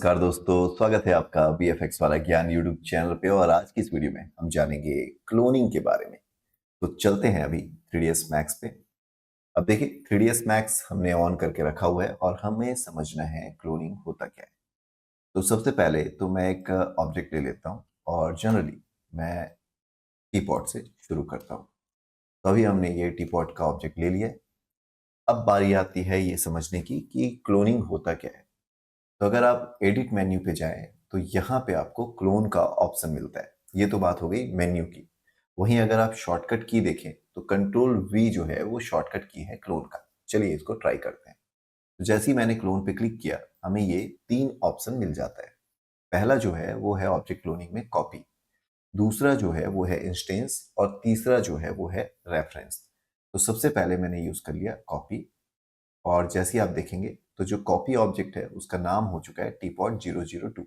नमस्कार दोस्तों, स्वागत है आपका वीएफएक्स वाला ज्ञान यूट्यूब चैनल पे। और आज की इस वीडियो में हम जानेंगे क्लोनिंग के बारे में। तो चलते हैं अभी 3ds मैक्स पे। अब देखिए 3ds मैक्स हमने ऑन करके रखा हुआ है और हमें समझना है क्लोनिंग होता क्या है। तो सबसे पहले तो मैं एक ऑब्जेक्ट ले लेता हूँ और जनरली मैं टीपॉट से शुरू करता हूँ। तो अभी हमने ये टीपॉट का ऑब्जेक्ट ले लिया है। अब बारी आती है ये समझने की कि क्लोनिंग होता क्या है। तो अगर आप एडिट मेन्यू पे जाएं तो यहाँ पे आपको क्लोन का ऑप्शन मिलता है। ये तो बात हो गई मेन्यू की। वहीं अगर आप शॉर्टकट की देखें तो कंट्रोल वी जो है वो शॉर्टकट की है क्लोन का। चलिए इसको ट्राई करते हैं। तो जैसे ही मैंने क्लोन पे क्लिक किया हमें ये 3 ऑप्शन मिल जाता है। पहला जो है वो है ऑब्जेक्ट क्लोनिंग में कॉपी, दूसरा जो है वो है इंस्टेंस और तीसरा जो है वो है रेफरेंस। तो सबसे पहले मैंने यूज कर लिया कॉपी। और जैसे ही आप देखेंगे तो जो कॉपी ऑब्जेक्ट है उसका नाम हो चुका है टीपॉट 002।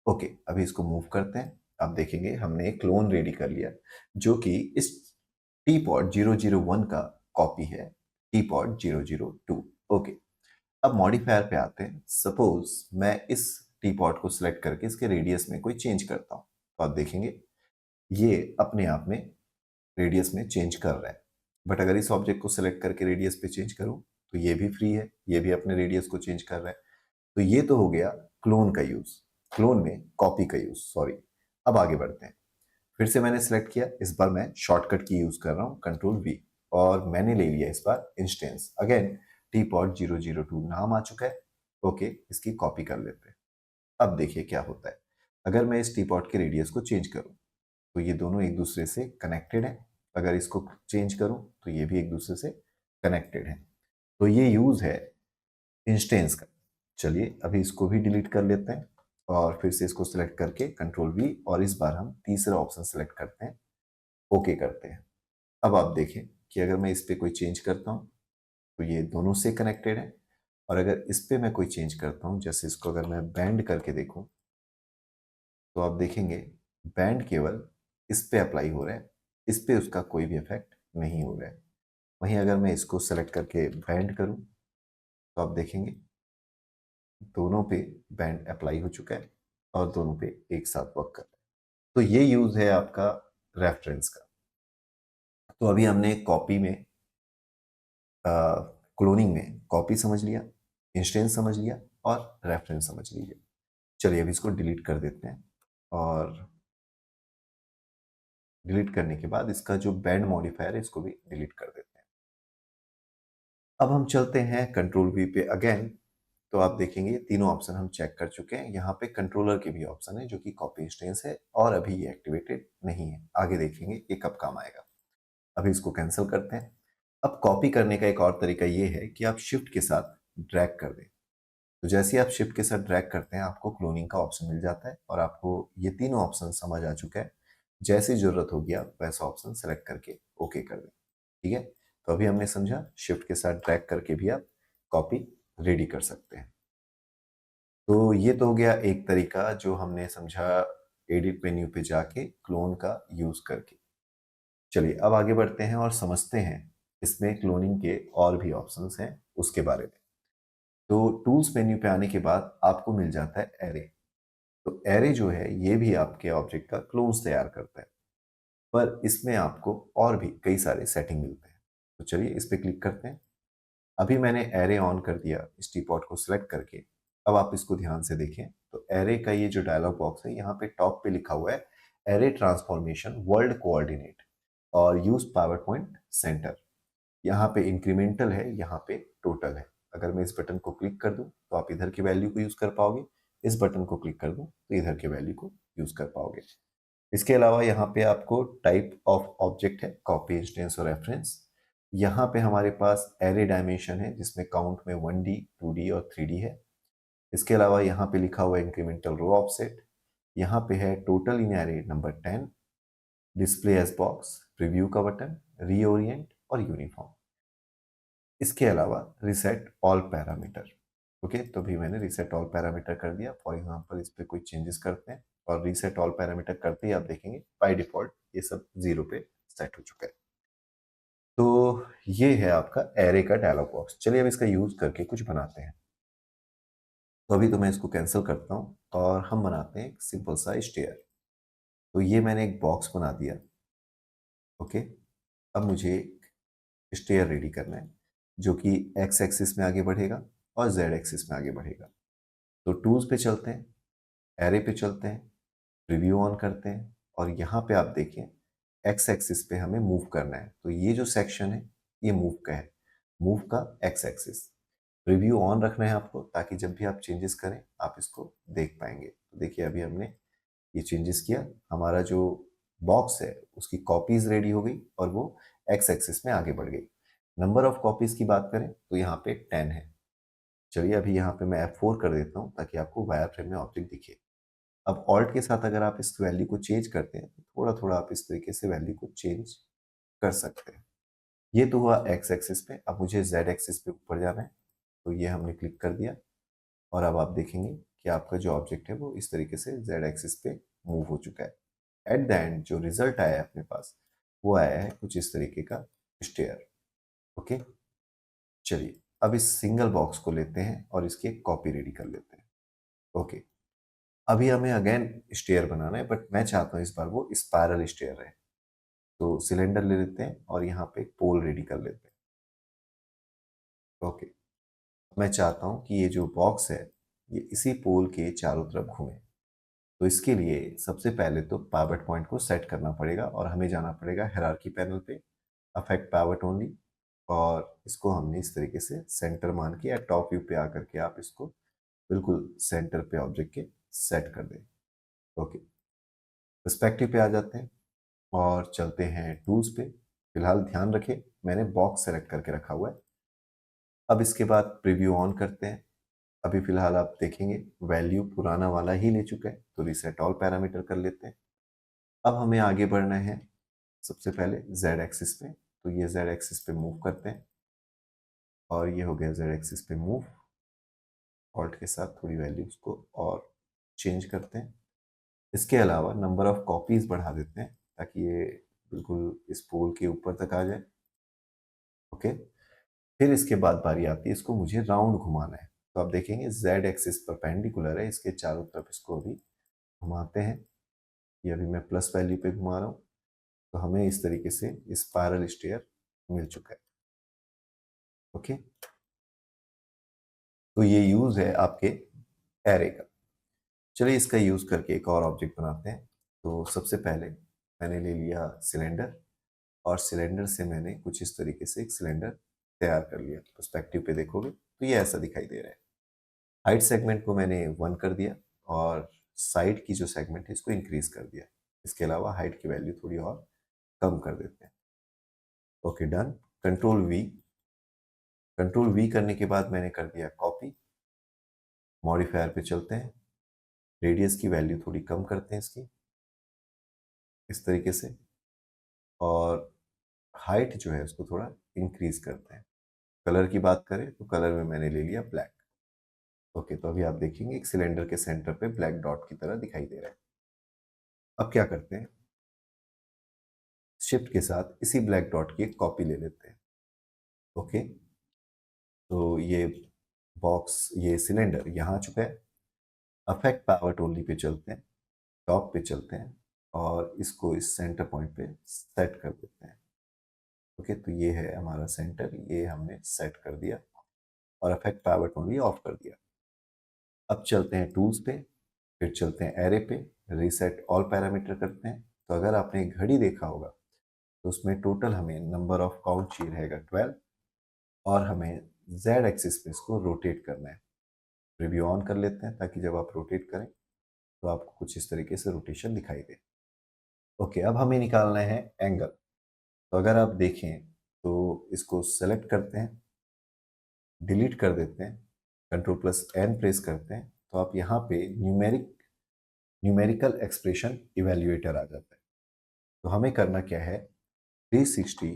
ओके, अभी इसको मूव करते हैं। आप देखेंगे हमने एक क्लोन रेडी कर लिया जो कि इस टीपॉट 001 का कॉपी है, टीपॉट 002। ओके, अब मॉडिफायर पे आते हैं। सपोज मैं इस टीपॉट को सिलेक्ट करके इसके रेडियस में कोई चेंज करता हूं तो आप देखेंगे ये अपने आप में रेडियस में चेंज कर रहा है। बट अगर इस ऑब्जेक्ट को सिलेक्ट करके रेडियस पे चेंज करूं तो ये भी फ्री है, ये भी अपने रेडियस को चेंज कर रहा है। तो ये तो हो गया क्लोन का यूज, क्लोन में कॉपी का यूज, सॉरी। अब आगे बढ़ते हैं। फिर से मैंने सिलेक्ट किया, इस बार मैं शॉर्टकट की यूज कर रहा हूँ कंट्रोल वी। और मैंने ले लिया इस बार इंस्टेंस। अगेन टीपॉट 002 नाम आ चुका है। ओके, इसकी कॉपी कर लेते हैं। अब देखिए क्या होता है। अगर मैं इस टीपॉट के रेडियस को चेंज करूं तो ये दोनों एक दूसरे से कनेक्टेड है। अगर इसको चेंज करूं तो ये भी एक दूसरे से कनेक्टेड है। तो ये यूज है इंस्टेंस का। चलिए अभी इसको भी डिलीट कर लेते हैं और फिर से इसको सिलेक्ट करके कंट्रोल वी और इस बार हम तीसरा ऑप्शन सिलेक्ट करते हैं, ओके करते हैं। अब आप देखें कि अगर मैं इस पे कोई चेंज करता हूं तो ये दोनों से कनेक्टेड है। और अगर इस पे मैं कोई चेंज करता हूं, जैसे इसको अगर मैं बैंड करके देखूं तो आप देखेंगे बैंड केवल इस पे अप्लाई हो रहा है, इस पे उसका कोई भी इफेक्ट नहीं हो रहा है। वहीं अगर मैं इसको सेलेक्ट करके बैंड करूं तो आप देखेंगे दोनों पे बैंड अप्लाई हो चुका है और दोनों पे एक साथ वर्क कर रहा है। तो ये यूज है आपका रेफरेंस का। तो अभी हमने कॉपी में, क्लोनिंग में कॉपी समझ लिया, इंस्टेंस समझ लिया और रेफरेंस समझ लीजिए। चलिए अभी इसको डिलीट कर देते हैं और डिलीट करने के बाद इसका जो बैंड मॉडिफायर है इसको भी डिलीट कर देते हैं। अब हम चलते हैं कंट्रोल वी पे अगेन। तो आप देखेंगे तीनों ऑप्शन हम चेक कर चुके हैं। यहाँ पे कंट्रोलर के भी ऑप्शन है जो कि कॉपी इंस्टेंस है और अभी ये एक्टिवेटेड नहीं है। आगे देखेंगे ये कब काम आएगा। अभी इसको कैंसिल करते हैं। अब कॉपी करने का एक और तरीका ये है कि आप शिफ्ट के साथ ड्रैग कर दें। तो जैसे ही आप शिफ्ट के साथ ड्रैग करते हैं आपको क्लोनिंग का ऑप्शन मिल जाता है और आपको ये तीनों ऑप्शन समझ आ चुका है। जैसी जरूरत होगी आप वैसा ऑप्शन सेलेक्ट करके ओके कर दें। ठीक है, तो अभी हमने समझा शिफ्ट के साथ ड्रैग करके भी आप कॉपी रेडी कर सकते हैं। तो ये तो हो गया एक तरीका जो हमने समझा एडिट मेन्यू पे जाके क्लोन का यूज करके। चलिए अब आगे बढ़ते हैं और समझते हैं इसमें क्लोनिंग के और भी ऑप्शंस हैं उसके बारे में। तो टूल्स मेन्यू पे आने के बाद आपको मिल जाता है एरे। तो एरे जो है ये भी आपके ऑब्जेक्ट का क्लोन्स तैयार करता है, पर इसमें आपको और भी कई सारे सेटिंग मिलते हैं। तो चलिए इस पे क्लिक करते हैं। अभी मैंने एरे ऑन कर दिया इस टीपॉट को सिलेक्ट करके। अब आप इसको ध्यान से देखें तो एरे का ये जो डायलॉग बॉक्स है यहाँ पे टॉप पे लिखा हुआ है एरे ट्रांसफॉर्मेशन वर्ल्ड कोऑर्डिनेट और यूज पावर पॉइंट सेंटर। यहाँ पे इंक्रीमेंटल है, यहाँ पे टोटल है। अगर मैं इस बटन को क्लिक कर दूं तो आप इधर की वैल्यू को यूज कर पाओगे, इस बटन को क्लिक कर दूं तो इधर के वैल्यू को यूज कर पाओगे। इसके अलावा यहाँ पे आपको टाइप ऑफ ऑब्जेक्ट है, कॉपी इंस्टेंस और रेफरेंस। यहाँ पे हमारे पास एरे डायमेंशन है जिसमें काउंट में 1D 2D और 3D है। इसके अलावा यहाँ पे लिखा हुआ है इंक्रीमेंटल रो ऑफसेट। यहाँ पे है total in array number 10, display as box, preview का बटन, रीओरिएंट और यूनिफॉर्म। इसके अलावा रिसेट ऑल पैरामीटर। ओके, तो भी मैंने रिसेट ऑल पैरामीटर कर दिया। फॉर एग्जांपल इस पे कोई चेंजेस करते हैं और रिसेट ऑल पैरामीटर करते ही आप देखेंगे बाय डिफॉल्ट ये सब 0 पे सेट हो चुका है। तो ये है आपका एरे का डायलॉग बॉक्स। चलिए अब इसका यूज करके कुछ बनाते हैं। तो अभी तो मैं इसको कैंसिल करता हूँ और हम बनाते हैं एक सिंपल सा स्टेयर। तो ये मैंने एक बॉक्स बना दिया। ओके, अब मुझे एक स्टेयर रेडी करना है जो कि एक्स एक्सिस में आगे बढ़ेगा और जेड एक्सिस में आगे बढ़ेगा। तो टूल्स पे चलते हैं, एरे पे चलते हैं, प्रीव्यू ऑन करते हैं और यहाँ पे आप देखिए एक्स एक्सिस पे हमें मूव करना है। तो ये जो सेक्शन है ये मूव का है, मूव का एक्स एक्सिस। प्रीव्यू ऑन रखना है आपको ताकि जब भी आप चेंजेस करें आप इसको देख पाएंगे। तो देखिए अभी हमने ये चेंजेस किया, हमारा जो बॉक्स है उसकी कॉपीज रेडी हो गई और वो एक्स एक्सिस में आगे बढ़ गई। नंबर ऑफ कॉपीज की बात करें तो यहाँ पे 10 है। चलिए अभी यहाँ पे मैं F4 कर देता हूँ ताकि आपको वायर फ्रेम में ऑब्जेक्ट दिखे। अब ऑल्ट के साथ अगर आप इस वैल्यू को चेंज करते हैं तो थोड़ा थोड़ा आप इस तरीके से वैल्यू को चेंज कर सकते हैं। ये तो हुआ एक्स एक्सिस पे। अब मुझे जेड एक्सिस पे ऊपर जाना है, तो ये हमने क्लिक कर दिया और अब आप देखेंगे कि आपका जो ऑब्जेक्ट है वो इस तरीके से जेड एक्सिस पे मूव हो चुका है। एट द एंड जो रिजल्ट आया है अपने पास वो आया है कुछ इस तरीके का स्टेयर। ओके, चलिए अब इस सिंगल बॉक्स को लेते हैं और इसकी एक कॉपी रेडी कर लेते हैं। ओके, अभी हमें अगेन स्टेयर बनाना है बट मैं चाहता हूँ इस बार वो स्पायरल स्टेयर रहे। तो सिलेंडर ले लेते हैं और यहाँ पे एक पोल रेडी कर लेते हैं। ओके, मैं चाहता हूँ कि ये जो बॉक्स है ये इसी पोल के चारों तरफ घूमे। तो इसके लिए सबसे पहले तो पावट पॉइंट को सेट करना पड़ेगा और हमें जाना पड़ेगा हायरार्की पैनल पे, अफेक्ट पावट ओनली, और इसको हमने इस तरीके से सेंटर मान के या टॉप व्यू पे आकर के आप इसको बिल्कुल सेंटर पे ऑब्जेक्ट के सेट कर दें। ओके, पर्सपेक्टिव पे आ जाते हैं और चलते हैं टूल्स पे। फिलहाल ध्यान रखें मैंने बॉक्स सेलेक्ट करके रखा हुआ है। अब इसके बाद प्रीव्यू ऑन करते हैं। अभी फिलहाल आप देखेंगे वैल्यू पुराना वाला ही ले चुका है, तो रिसेट ऑल पैरामीटर कर लेते हैं। अब हमें आगे बढ़ना है सबसे पहले जेड एक्सिस पे। तो ये जेड एक्सिस पे मूव करते हैं और ये हो गया जेड एक्सिस पे मूव। ऑल्ट के साथ थोड़ी वैल्यूज को और चेंज करते हैं। इसके अलावा नंबर ऑफ कॉपीज बढ़ा देते हैं ताकि ये बिल्कुल इस पोल के ऊपर तक आ जाए। ओके, फिर इसके बाद बारी आती है इसको मुझे राउंड घुमाना है। तो आप देखेंगे जेड एक्सिस परपेंडिकुलर है, इसके चारों तरफ इसको अभी घुमाते हैं। ये अभी मैं प्लस वैल्यू पे घुमा रहा हूँ। तो हमें इस तरीके से स्पायरल स्टेयर मिल चुका है। ओके, तो ये यूज है आपके एरे का। चलिए इसका यूज करके एक और ऑब्जेक्ट बनाते हैं। तो सबसे पहले मैंने ले लिया सिलेंडर और सिलेंडर से मैंने कुछ इस तरीके से एक सिलेंडर तैयार कर लिया। पर्सपेक्टिव पे देखोगे तो ये ऐसा दिखाई दे रहा है। हाइट सेगमेंट को मैंने 1 कर दिया और साइड की जो सेगमेंट है इसको इंक्रीज कर दिया। इसके अलावा हाइट की वैल्यू थोड़ी और कम कर देते हैं। Okay done. Control we. Control we करने के बाद मैंने कर दिया कॉपी। मॉडिफायर पे चलते हैं, रेडियस की वैल्यू थोड़ी कम करते हैं इसकी इस तरीके से, और हाइट जो है उसको थोड़ा इंक्रीज करते हैं। कलर की बात करें तो कलर में मैंने ले लिया ब्लैक। ओके, तो अभी आप देखेंगे एक सिलेंडर के सेंटर पे ब्लैक डॉट की तरह दिखाई दे रहा है। अब क्या करते हैं, शिफ्ट के साथ इसी ब्लैक डॉट की एक कॉपी ले लेते हैं। ओके, तो ये बॉक्स, ये सिलेंडर यहाँ आ चुका है। अफेक्ट पावर ओनली पे चलते हैं, टॉप पे चलते हैं और इसको इस सेंटर पॉइंट पे सेट कर देते हैं। ओके, तो ये है हमारा सेंटर, ये हमने सेट कर दिया और अफेक्ट पावर ओनली ऑफ कर दिया। अब चलते हैं टूल्स पे, फिर चलते हैं एरे पे, रीसेट ऑल पैरामीटर करते हैं। तो अगर आपने घड़ी देखा होगा तो उसमें टोटल हमें नंबर ऑफ काउंट चाहिए रहेगा 12 और हमें जेड एक्सिस पे इसको रोटेट करना है। रिव्यू ऑन कर लेते हैं ताकि जब आप रोटेट करें तो आपको कुछ इस तरीके से रोटेशन दिखाई दे। ओके, अब हमें निकालना है एंगल। तो अगर आप देखें तो इसको सेलेक्ट करते हैं, डिलीट कर देते हैं, कंट्रोल प्लस एन प्रेस करते हैं तो आप यहाँ पे न्यूमेरिकल एक्सप्रेशन इवेल्युएटर आ जाता है। तो हमें करना क्या है, 360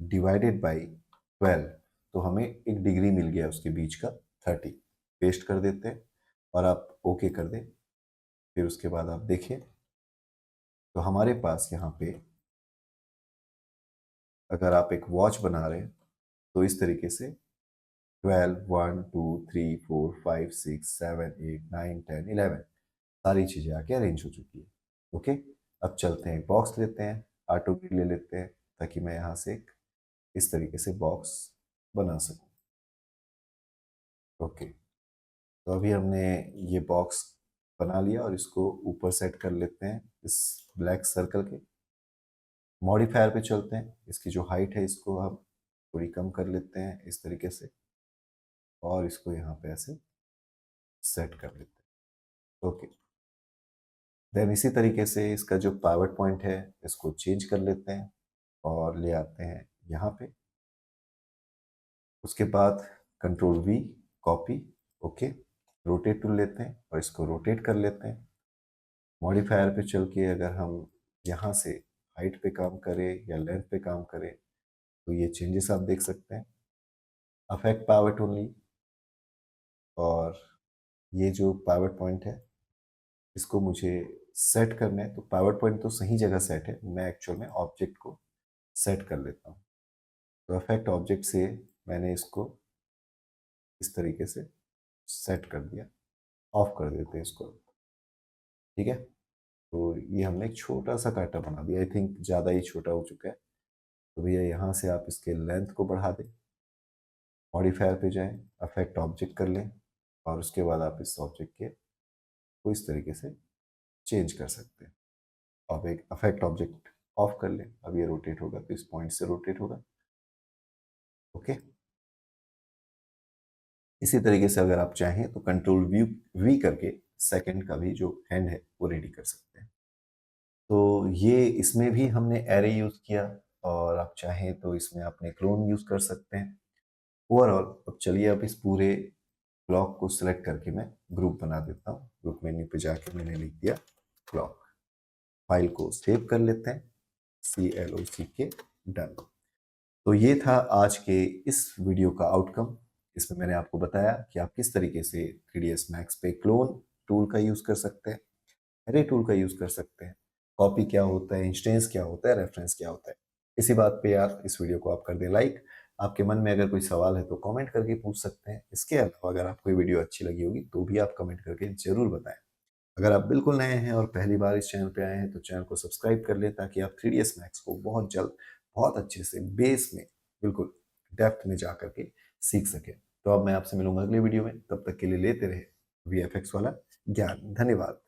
डिवाइडेड बाई 12, तो हमें एक डिग्री मिल गया उसके बीच का 30, पेस्ट कर देते हैं और आप ओके कर दें। फिर उसके बाद आप देखिए तो हमारे पास यहाँ पे अगर आप एक वॉच बना रहे हैं तो इस तरीके से 12 1 2 3 4 5 6 7 8 9 10 11 सारी चीज़ें आके अरेंज हो चुकी है। ओके, अब चलते हैं बॉक्स लेते हैं, ऑटो ग्रिड ले लेते हैं ताकि मैं यहाँ से एक इस तरीके से बॉक्स बना सकूँ। ओके, तो अभी हमने ये बॉक्स बना लिया और इसको ऊपर सेट कर लेते हैं इस ब्लैक सर्कल के। मॉडिफायर पे चलते हैं, इसकी जो हाइट है इसको हम थोड़ी कम कर लेते हैं इस तरीके से और इसको यहाँ पे ऐसे सेट कर लेते हैं। ओके, देन इसी तरीके से इसका जो पावर पॉइंट है इसको चेंज कर लेते हैं और ले आते हैं यहाँ पे। उसके बाद control we, copy. Okay, rotate tool लेते हैं और इसको रोटेट कर लेते हैं। मॉडिफायर पे चल के अगर हम यहाँ से हाइट पे काम करें या लेंथ पे काम करें तो ये चेंजेस आप देख सकते हैं। अफेक्ट पावर ओनली, और ये जो पावर पॉइंट है इसको मुझे सेट करना है, तो पावर पॉइंट तो सही जगह सेट है, मैं एक्चुअल में ऑब्जेक्ट को सेट कर लेता हूँ। तो अफेक्ट ऑब्जेक्ट से मैंने इसको इस तरीके से सेट कर दिया। ऑफ कर देते हैं इसको। ठीक है, तो ये हमने एक छोटा सा कांटा बना दिया, आई थिंक ज़्यादा ही छोटा हो चुका है। तो भैया यहाँ से आप इसके लेंथ को बढ़ा दें, मॉडिफायर पे जाएं, अफेक्ट ऑब्जेक्ट कर लें और उसके बाद आप इस ऑब्जेक्ट के को इस तरीके से चेंज कर सकते हैं। अब एक अफेक्ट ऑब्जेक्ट ऑफ कर लें, अब ये रोटेट होगा तो इस पॉइंट से रोटेट होगा। ओके, इसी तरीके से अगर आप चाहें तो कंट्रोल वी करके सेकंड का भी जो हैंड है वो रेडी कर सकते हैं। तो ये इसमें भी हमने एरे यूज किया और आप चाहें तो इसमें अपने क्लोन यूज कर सकते हैं। ओवरऑल अब चलिए अब इस पूरे ब्लॉक को सिलेक्ट करके मैं ग्रुप बना देता हूँ। ग्रुप मेन्यू पे जाके मैंने लिख दिया ब्लॉक। फाइल को सेव कर लेते हैं, CLOCK, डन। तो ये था आज के इस वीडियो का आउटकम। इसमें मैंने आपको बताया कि आप किस तरीके से 3ds Max पे क्लोन टूल का यूज कर सकते हैं, एरे टूल का यूज कर सकते हैं, कॉपी क्या होता है, इंस्टेंस क्या होता है, रेफरेंस क्या होता है। इसी बात पे यार इस वीडियो को आप कर दें लाइक। आपके मन में अगर कोई सवाल है तो कमेंट करके पूछ सकते हैं। इसके अलावा अगर आपको ये वीडियो अच्छी लगी होगी तो भी आप कमेंट करके जरूर बताएं। अगर आप बिल्कुल नए हैं और पहली बार इस चैनल पे आए हैं तो चैनल को सब्सक्राइब कर लें ताकि आप 3ds Max को बहुत जल्द बहुत अच्छे से बेस में बिल्कुल डेप्थ में जा करके सीख सकें। तो अब मैं आपसे मिलूंगा अगले वीडियो में, तब तक के लिए लेते रहे VFX वाला ज्ञान। धन्यवाद।